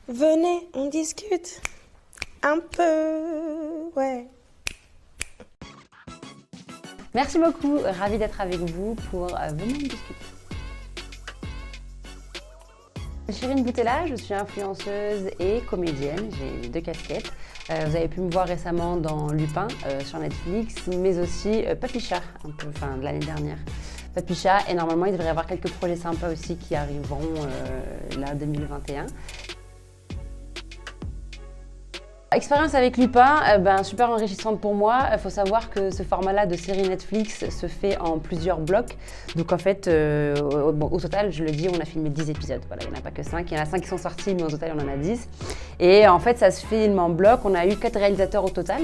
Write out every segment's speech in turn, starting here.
Venez, on discute un peu, ouais. Merci beaucoup, ravie d'être avec vous pour Venez on discute. Chérine Boutella, je suis influenceuse et comédienne, j'ai 2 casquettes. Vous avez pu me voir récemment dans Lupin sur Netflix, mais aussi Papicha, de l'année dernière. Papicha, et normalement il devrait y avoir quelques projets sympas aussi qui arriveront là 2021. Expérience avec Lupin, super enrichissante pour moi. Il faut savoir que ce format-là de série Netflix se fait en plusieurs blocs. Donc en fait, au total, je le dis, on a filmé 10 épisodes. Voilà, il n'y en a pas que 5. Il y en a 5 qui sont sortis, mais au total, on en a 10. Et en fait, ça se filme en bloc. On a eu 4 réalisateurs au total.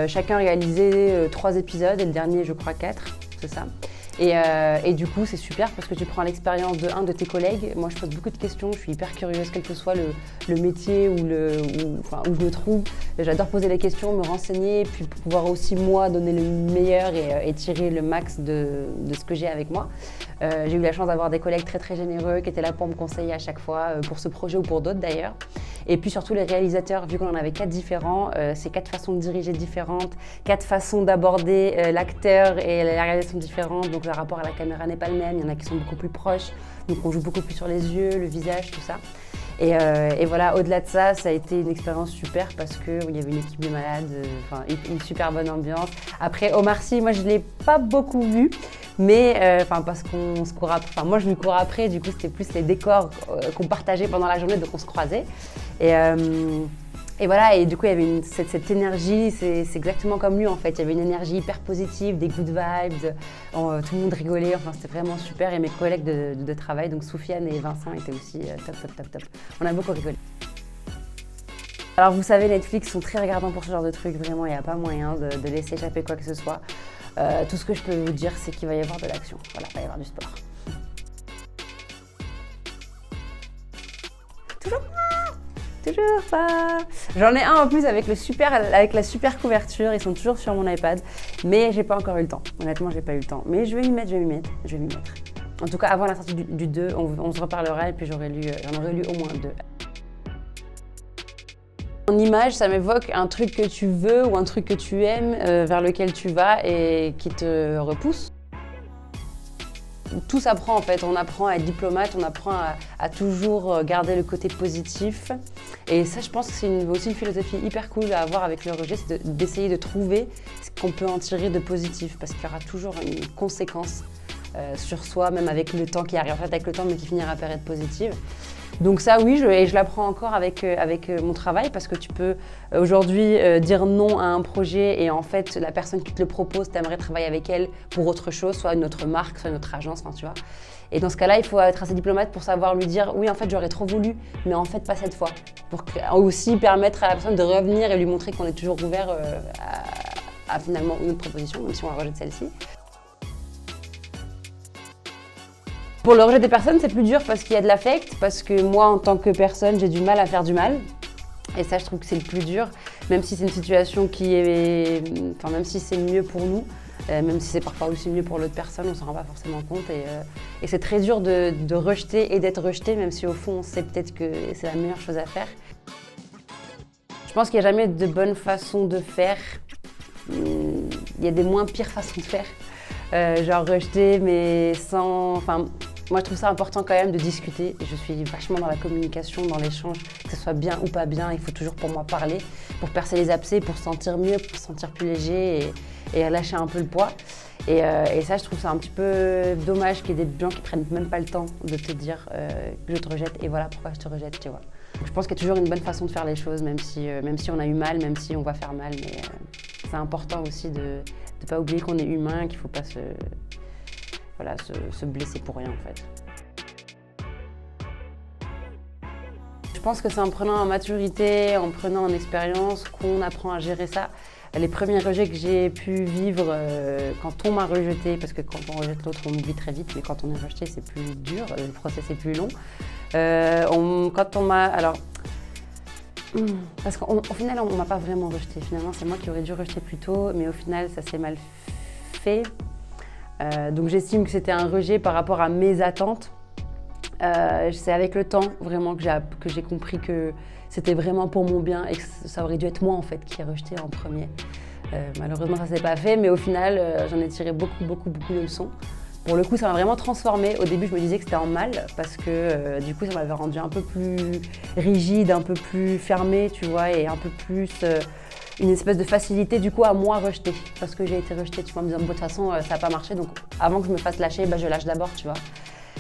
Chacun a réalisé 3 épisodes et le dernier, je crois, 4. C'est ça. Et du coup, c'est super parce que tu prends l'expérience de tes collègues. Moi, je pose beaucoup de questions, je suis hyper curieuse, quel que soit le métier où je me trouve. J'adore poser les questions, me renseigner, puis pouvoir aussi, moi, donner le meilleur et tirer le max de ce que j'ai avec moi. J'ai eu la chance d'avoir des collègues très, très généreux qui étaient là pour me conseiller à chaque fois, pour ce projet ou pour d'autres d'ailleurs. Et puis surtout les réalisateurs, vu qu'on en avait 4 différents, c'est 4 façons de diriger différentes, 4 façons d'aborder l'acteur et la réalisation différentes. Donc le rapport à la caméra n'est pas le même, il y en a qui sont beaucoup plus proches, donc on joue beaucoup plus sur les yeux, le visage, tout ça. Et voilà, au-delà de ça, ça a été une expérience super parce qu'il y avait une équipe de malades, une super bonne ambiance. Après, Omar Sy, moi je ne l'ai pas beaucoup vu, mais parce qu'on se court après, moi je lui cours après, du coup c'était plus les décors qu'on partageait pendant la journée, donc on se croisait. Et voilà, et du coup il y avait cette énergie, c'est exactement comme lui en fait, il y avait une énergie hyper positive, des good vibes, tout le monde rigolait, enfin c'était vraiment super, et mes collègues de travail, donc Soufiane et Vincent étaient aussi top. On a beaucoup rigolé. Alors vous savez, Netflix sont très regardants pour ce genre de trucs, vraiment il n'y a pas moyen de laisser échapper quoi que ce soit. Tout ce que je peux vous dire, c'est qu'il va y avoir de l'action, voilà, il va y avoir du sport. Toujours pas. J'en ai un en plus avec la super couverture, ils sont toujours sur mon iPad, mais j'ai pas encore eu le temps. Honnêtement, j'ai pas eu le temps. Mais je vais m'y mettre. En tout cas, avant la sortie du 2, on se reparlera et puis j'en aurai lu au moins 2. En image, ça m'évoque un truc que tu veux ou un truc que tu aimes, vers lequel tu vas et qui te repousse. Tout s'apprend en fait, on apprend à être diplomate, on apprend à toujours garder le côté positif. Et ça, je pense que c'est aussi une philosophie hyper cool à avoir avec le rejet, c'est d'essayer de trouver ce qu'on peut en tirer de positif, parce qu'il y aura toujours une conséquence sur soi, même avec le temps qui arrive, en fait avec le temps, mais qui finira par être positive. Donc ça, oui, je l'apprends encore avec mon travail, parce que tu peux aujourd'hui dire non à un projet et en fait, la personne qui te le propose, tu aimerais travailler avec elle pour autre chose, soit une autre marque, soit une autre agence, enfin tu vois. Et dans ce cas-là, il faut être assez diplomate pour savoir lui dire oui, en fait, j'aurais trop voulu, mais en fait, pas cette fois. Pour aussi permettre à la personne de revenir et lui montrer qu'on est toujours ouvert à finalement une autre proposition, même si on rejette celle-ci. Pour le rejet des personnes, c'est plus dur parce qu'il y a de l'affect, parce que moi, en tant que personne, j'ai du mal à faire du mal. Et ça, je trouve que c'est le plus dur, même si c'est une situation qui est... même si c'est mieux pour nous, même si c'est parfois aussi mieux pour l'autre personne, on ne s'en rend pas forcément compte. Et c'est très dur de rejeter et d'être rejeté, même si au fond, on sait peut-être que c'est la meilleure chose à faire. Je pense qu'il n'y a jamais de bonne façon de faire. Il y a des moins pires façons de faire. Genre rejeter, mais sans... Moi, je trouve ça important quand même de discuter. Je suis vachement dans la communication, dans l'échange, que ce soit bien ou pas bien. Il faut toujours pour moi parler, pour percer les abcès, pour se sentir mieux, pour se sentir plus léger et lâcher un peu le poids. Et ça, je trouve ça un petit peu dommage qu'il y ait des gens qui prennent même pas le temps de te dire que je te rejette et voilà pourquoi je te rejette, tu vois. Donc, je pense qu'il y a toujours une bonne façon de faire les choses, même si on a eu mal, même si on va faire mal. Mais c'est important aussi de ne pas oublier qu'on est humain, qu'il ne faut pas se blesser pour rien en fait. Je pense que c'est en prenant en maturité, en prenant en expérience qu'on apprend à gérer ça. Les premiers rejets que j'ai pu vivre quand on m'a rejeté, parce que quand on rejette l'autre on oublie très vite, mais quand on est rejeté c'est plus dur, le process est plus long. Quand on m'a... parce qu'au final on m'a pas vraiment rejeté, finalement c'est moi qui aurais dû rejeter plus tôt, mais au final ça s'est mal fait. Donc j'estime que c'était un rejet par rapport à mes attentes. C'est avec le temps vraiment que j'ai compris que c'était vraiment pour mon bien et que ça aurait dû être moi en fait qui ai rejeté en premier. Malheureusement ça s'est pas fait, mais au final j'en ai tiré beaucoup de leçons. Pour le coup ça m'a vraiment transformée. Au début je me disais que c'était en mal parce que du coup ça m'avait rendue un peu plus rigide, un peu plus fermée, tu vois, et un peu plus une espèce de facilité du coup à moi rejeter. Parce que j'ai été rejetée, tu vois, en me disant bon, de toute façon ça n'a pas marché, donc avant que je me fasse lâcher, je lâche d'abord, tu vois.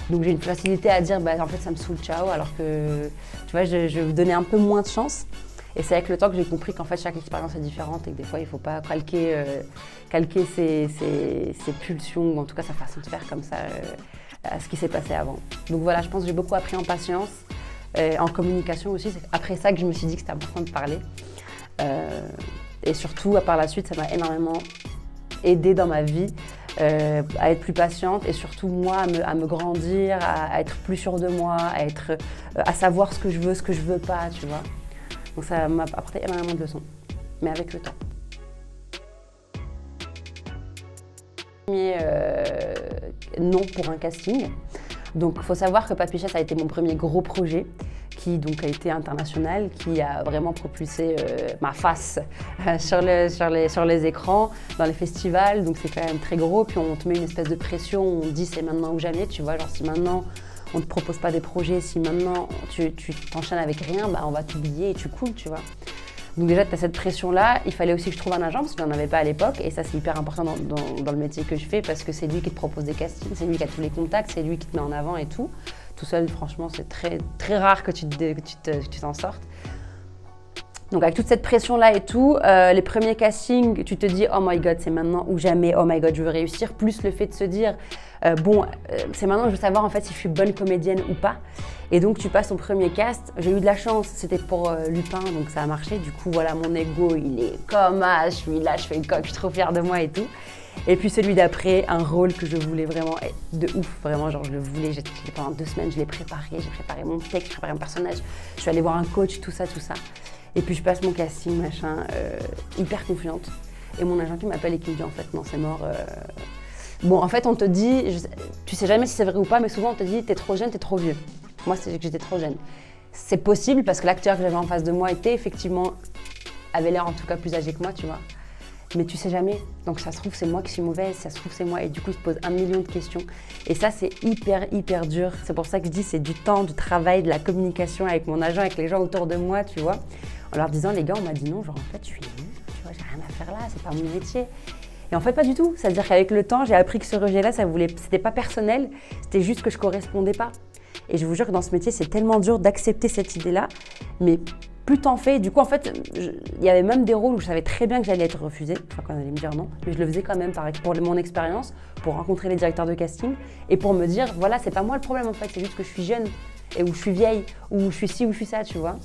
Donc j'ai une facilité à dire en fait ça me saoule, ciao, alors que tu vois je vous donnais un peu moins de chance. Et c'est avec le temps que j'ai compris qu'en fait chaque expérience est différente et que des fois il ne faut pas calquer ses pulsions ou en tout cas sa façon de faire comme ça à ce qui s'est passé avant. Donc voilà, je pense que j'ai beaucoup appris en patience, en communication aussi. C'est après ça que je me suis dit que c'était important de parler. Et surtout, par la suite, ça m'a énormément aidée dans ma vie. À être plus patiente et surtout moi à me grandir, à être plus sûre de moi, à savoir ce que je veux pas, tu vois. Donc ça m'a apporté énormément de leçons, mais avec le temps. Premier non pour un casting. Donc il faut savoir que Papy Chasse a été mon premier gros projet qui donc a été international, qui a vraiment propulsé ma face sur les écrans, dans les festivals, donc c'est quand même très gros. Puis on te met une espèce de pression, on dit c'est maintenant ou jamais, tu vois, genre si maintenant on ne te propose pas des projets, si maintenant tu t'enchaînes avec rien, on va t'oublier et tu coules, tu vois. Donc déjà, tu as cette pression-là. Il fallait aussi que je trouve un agent parce que je n'en avais pas à l'époque. Et ça, c'est hyper important dans le métier que je fais parce que c'est lui qui te propose des castings, c'est lui qui a tous les contacts, c'est lui qui te met en avant et tout. Tout seul, franchement, c'est très, très rare que tu t'en sortes. Donc avec toute cette pression-là et tout, les premiers castings, tu te dis « Oh my God, c'est maintenant ou jamais, oh my God, je veux réussir », plus le fait de se dire c'est maintenant, je veux savoir en fait si je suis bonne comédienne ou pas. Et donc tu passes ton premier cast, j'ai eu de la chance, c'était pour Lupin, donc ça a marché. Du coup voilà, mon ego il est comme je suis là, je fais une coque, je suis trop fière de moi et tout. Et puis celui d'après, un rôle que je voulais vraiment de ouf, vraiment genre je le voulais, pendant 2 semaines je l'ai préparé, j'ai préparé mon texte, j'ai préparé mon personnage, je suis allée voir un coach, tout ça. Et puis je passe mon casting, machin, hyper confiante. Et mon agent qui m'appelle et qui me dit en fait non c'est mort. Bon en fait on te dit, tu sais jamais si c'est vrai ou pas, mais souvent on te dit t'es trop jeune, t'es trop vieux. Moi c'est que j'étais trop jeune. C'est possible parce que l'acteur que j'avais en face de moi avait l'air en tout cas plus âgé que moi, tu vois. Mais tu sais jamais, donc ça se trouve c'est moi qui suis mauvaise, ça se trouve c'est moi, et du coup je te pose 1 million de questions. Et ça c'est hyper dur, c'est pour ça que je dis c'est du temps, du travail, de la communication avec mon agent, avec les gens autour de moi, tu vois. En leur disant les gars on m'a dit non, genre en fait je suis nulle, tu vois, j'ai rien à faire là, c'est pas mon métier. Et en fait pas du tout, c'est-à-dire qu'avec le temps j'ai appris que ce rejet-là, c'était pas personnel, c'était juste que je correspondais pas. Et je vous jure que dans ce métier c'est tellement dur d'accepter cette idée-là, mais plus t'en fais, du coup en fait, il y avait même des rôles où je savais très bien que j'allais être refusée, enfin qu'on allait me dire non, mais je le faisais quand même pour mon expérience, pour rencontrer les directeurs de casting et pour me dire voilà c'est pas moi le problème en fait, c'est juste que je suis jeune et où je suis vieille, ou je suis ci ou je suis ça, tu vois.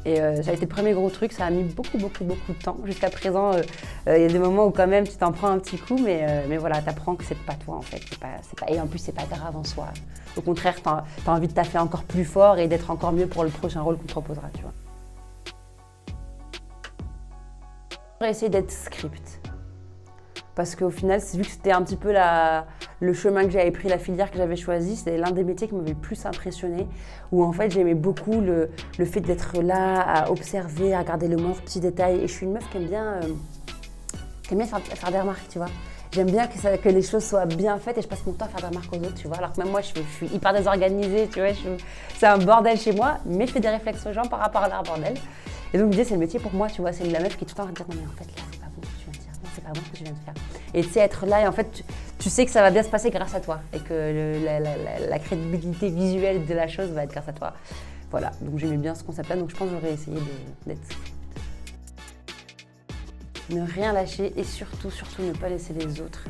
Et ça a été le premier gros truc, ça a mis beaucoup de temps. Jusqu'à présent, il y a des moments où quand même tu t'en prends un petit coup, mais voilà, t'apprends que c'est pas toi en fait. Et en plus, c'est pas grave en soi. Au contraire, t'as envie de taffer encore plus fort et d'être encore mieux pour le prochain rôle qu'on te proposera, tu vois. J'aurais essayé d'être script. Parce qu'au final, vu que c'était un petit peu le chemin que j'avais pris, la filière que j'avais choisie, c'était l'un des métiers qui m'avait le plus impressionné, où en fait j'aimais beaucoup le fait d'être là, à observer, à regarder le moindre petit détail. Et je suis une meuf qui aime bien faire des remarques, tu vois. J'aime bien que les choses soient bien faites et je passe mon temps à faire des remarques aux autres, tu vois. Alors que même moi, je suis hyper désorganisée, tu vois. C'est un bordel chez moi, mais je fais des réflexes aux gens par rapport à leur bordel. Et donc, je me disais, c'est le métier pour moi, tu vois. C'est la meuf qui est tout le temps en train de dire, non mais en fait, là, c'est pas bon ce que tu viens de dire. Non, c'est pas bon ce que tu viens de faire. Et tu sais, être là, et en fait, tu sais que ça va bien se passer grâce à toi. Et que la crédibilité visuelle de la chose va être grâce à toi. Voilà, donc j'aimais bien ce concept-là, donc je pense que j'aurais essayé d'être script. Ne rien lâcher et surtout ne pas laisser les autres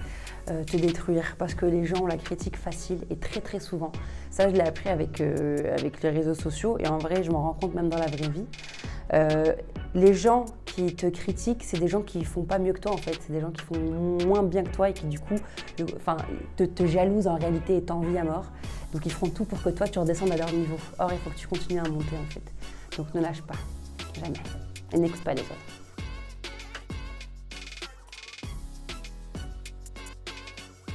te détruire parce que les gens ont la critique facile et très souvent. Ça, je l'ai appris avec les réseaux sociaux et en vrai, je m'en rends compte même dans la vraie vie. Les gens qui te critiquent, c'est des gens qui font pas mieux que toi en fait. C'est des gens qui font moins bien que toi et qui du coup te jalousent en réalité et t'envient à mort. Donc ils feront tout pour que toi, tu redescendes à leur niveau. Or, il faut que tu continues à monter en fait. Donc ne lâche pas, jamais. Et n'écoute pas les autres.